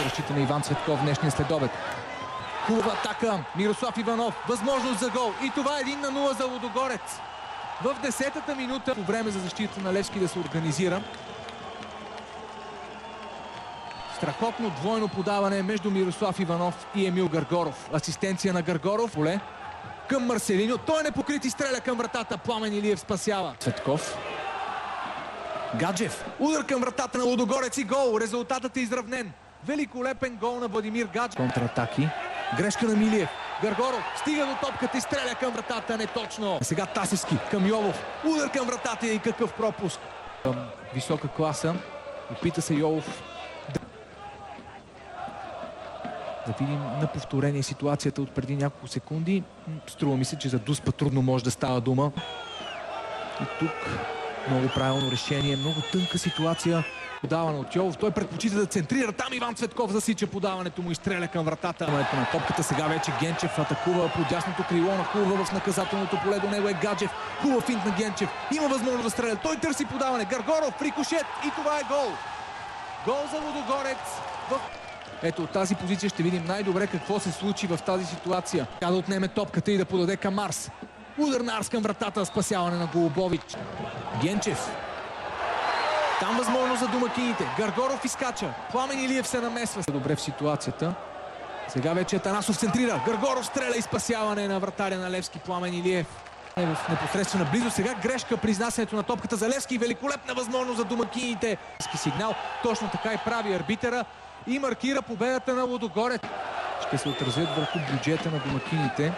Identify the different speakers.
Speaker 1: разчита на Иван Цветков днешния следобед. Хубава атака. Мирослав Иванов. Възможност за гол. И това е 1-0 за Лудогорец. В 10-та минута по време за защита на Левски да се организира. Страхотно двойно подаване между Мирослав Иванов и Емил Гаргоров. Асистенция на Гаргоров. Поле към Марселиньо. Той е непокрит и стреля към вратата. Пламен Илиев спасява. Цветков. Гаджев. Удар към вратата на Лудогорец и гол. Резултатът е изравнен. Великолепен гол на Владимир Гаджев. Контратаки. Грешка на Милиев. Гаргоров стига до топката и стреля към вратата. Не точно. Сега Тасевски към Йолов. Удар към вратата и какъв пропуск. Висока класа. Опита се Йолов. Да видим на повторение ситуацията от преди няколко секунди. Струва ми се, че за Дуспа трудно може да става дума. И тук много правилно решение. Много тънка ситуация. Подаване от Йолов. Той предпочита да центрира. Там Иван Цветков засича подаването му и стреля към вратата. На топката сега вече Генчев атакува по дясното крило, нахлува в наказателното поле. До него е Гаджев. Хубав финт на Генчев. Има възможност да стреля. Той търси подаване. Гаргоров, рикошет и това е гол. Гол за Лудогорец. Ето от тази позиция ще видим най-добре какво се случи в тази ситуация. Тя да отнеме топката и да подаде към Арс. Удар на Арс към вратата. Спасяване на Голубович. Генчев. Там възможност за домакините. Гаргоров изкача. Пламен Илиев се намесва. Добре в ситуацията. Сега вече Атанасов центрира. Гаргоров стреля и спасяване на вратаря на Левски. Пламен Илиев е в непосредствена близост. Сега грешка при изнасянето на топката за Левски. Великолепна възможност за домакините. Сигнал. Точно така и прави арбитъра и маркира победата на Лудогорец. Ще се отразят върху бюджета на домакините.